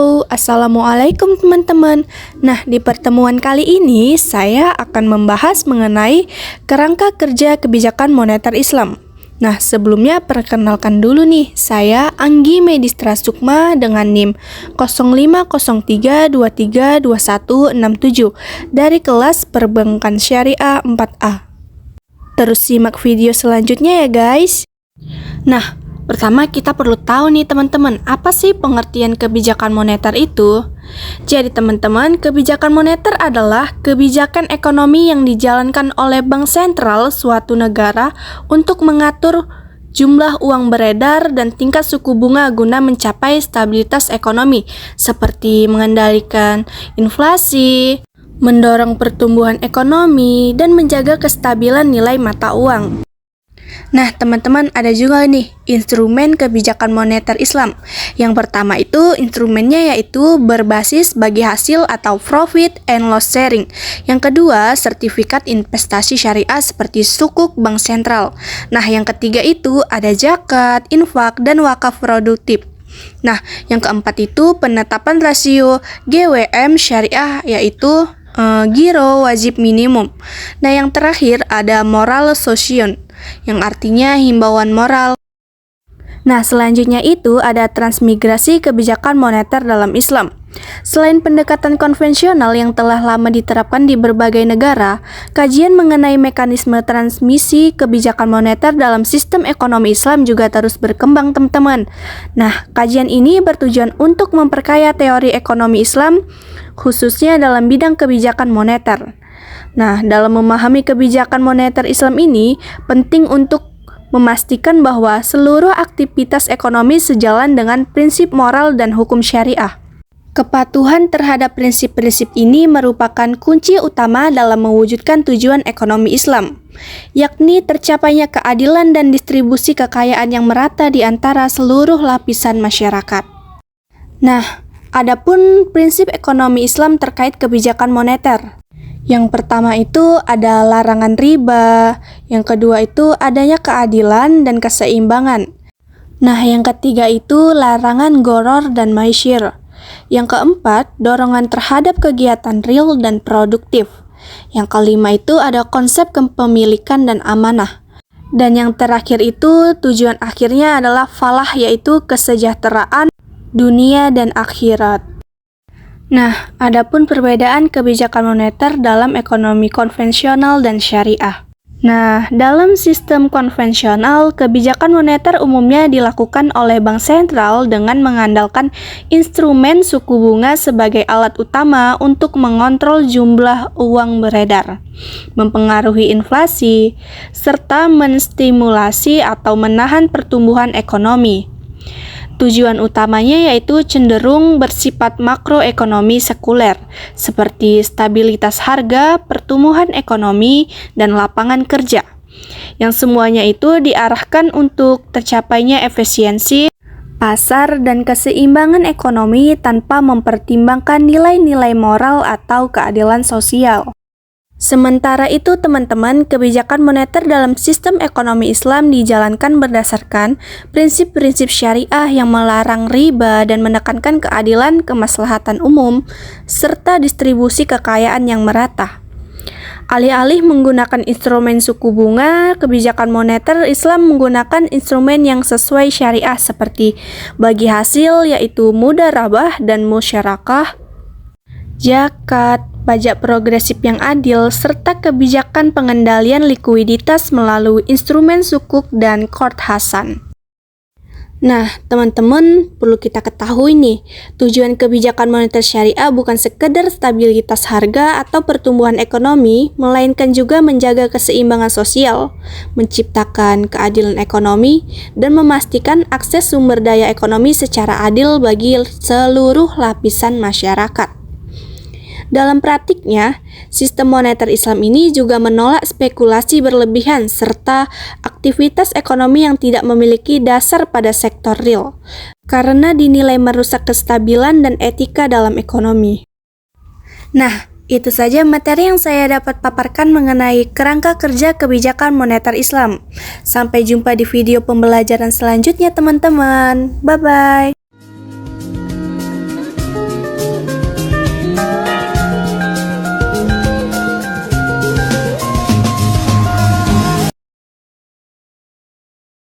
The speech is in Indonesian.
Halo, Assalamualaikum teman-teman. Nah, di pertemuan kali ini saya akan membahas mengenai kerangka kerja kebijakan moneter Islam. Nah, sebelumnya perkenalkan dulu nih, saya Anggi Medistra Sukma dengan NIM 0503232167 dari kelas Perbankan Syariah 4A. Terus simak video selanjutnya ya guys. Nah, pertama kita perlu tahu nih teman-teman, apa sih pengertian kebijakan moneter itu? Jadi teman-teman, kebijakan moneter adalah kebijakan ekonomi yang dijalankan oleh bank sentral suatu negara untuk mengatur jumlah uang beredar dan tingkat suku bunga guna mencapai stabilitas ekonomi, seperti mengendalikan inflasi, mendorong pertumbuhan ekonomi, dan menjaga kestabilan nilai mata uang. Nah, teman-teman, ada juga nih instrumen kebijakan moneter Islam. Yang pertama itu instrumennya yaitu berbasis bagi hasil atau profit and loss sharing. Yang kedua, sertifikat investasi syariah seperti sukuk bank sentral. Nah, yang ketiga itu ada zakat, infak, dan wakaf produktif. Nah, yang keempat itu penetapan rasio GWM syariah yaitu giro wajib minimum. Nah, yang terakhir ada moral suasion, yang artinya himbauan moral. Nah, selanjutnya itu ada transmigrasi kebijakan moneter dalam Islam. Selain pendekatan konvensional yang telah lama diterapkan di berbagai negara, kajian mengenai mekanisme transmisi kebijakan moneter dalam sistem ekonomi Islam juga terus berkembang, teman-teman. Nah, kajian ini bertujuan untuk memperkaya teori ekonomi Islam, khususnya dalam bidang kebijakan moneter. Nah, dalam memahami kebijakan moneter Islam ini, penting untuk memastikan bahwa seluruh aktivitas ekonomi sejalan dengan prinsip moral dan hukum syariah. Kepatuhan terhadap prinsip-prinsip ini merupakan kunci utama dalam mewujudkan tujuan ekonomi Islam, yakni tercapainya keadilan dan distribusi kekayaan yang merata di antara seluruh lapisan masyarakat. Nah, adapun prinsip ekonomi Islam terkait kebijakan moneter. Yang pertama itu ada larangan riba, yang kedua itu adanya keadilan dan keseimbangan. Nah, yang ketiga itu larangan goror dan maisir. Yang keempat, dorongan terhadap kegiatan real dan produktif. Yang kelima itu ada konsep kepemilikan dan amanah. Dan yang terakhir itu tujuan akhirnya adalah falah, yaitu kesejahteraan dunia dan akhirat. Nah, adapun perbedaan kebijakan moneter dalam ekonomi konvensional dan syariah. Nah, dalam sistem konvensional, kebijakan moneter umumnya dilakukan oleh bank sentral dengan mengandalkan instrumen suku bunga sebagai alat utama untuk mengontrol jumlah uang beredar, mempengaruhi inflasi, serta menstimulasi atau menahan pertumbuhan ekonomi. Tujuan utamanya yaitu cenderung bersifat makroekonomi sekuler, seperti stabilitas harga, pertumbuhan ekonomi, dan lapangan kerja, yang semuanya itu diarahkan untuk tercapainya efisiensi pasar dan keseimbangan ekonomi tanpa mempertimbangkan nilai-nilai moral atau keadilan sosial. Sementara itu teman-teman, kebijakan moneter dalam sistem ekonomi Islam dijalankan berdasarkan prinsip-prinsip syariah yang melarang riba dan menekankan keadilan, kemaslahatan umum, serta distribusi kekayaan yang merata. Alih-alih menggunakan instrumen suku bunga, kebijakan moneter Islam menggunakan instrumen yang sesuai syariah seperti bagi hasil yaitu mudharabah dan musyarakah, zakat, pajak progresif yang adil, serta kebijakan pengendalian likuiditas melalui instrumen sukuk dan qard hasan. Nah, teman-teman, perlu kita ketahui nih, tujuan kebijakan moneter syariah bukan sekedar stabilitas harga atau pertumbuhan ekonomi, melainkan juga menjaga keseimbangan sosial, menciptakan keadilan ekonomi, dan memastikan akses sumber daya ekonomi secara adil bagi seluruh lapisan masyarakat. Dalam praktiknya, sistem moneter Islam ini juga menolak spekulasi berlebihan serta aktivitas ekonomi yang tidak memiliki dasar pada sektor real, karena dinilai merusak kestabilan dan etika dalam ekonomi. Nah, itu saja materi yang saya dapat paparkan mengenai kerangka kerja kebijakan moneter Islam. Sampai jumpa di video pembelajaran selanjutnya teman-teman. Bye-bye.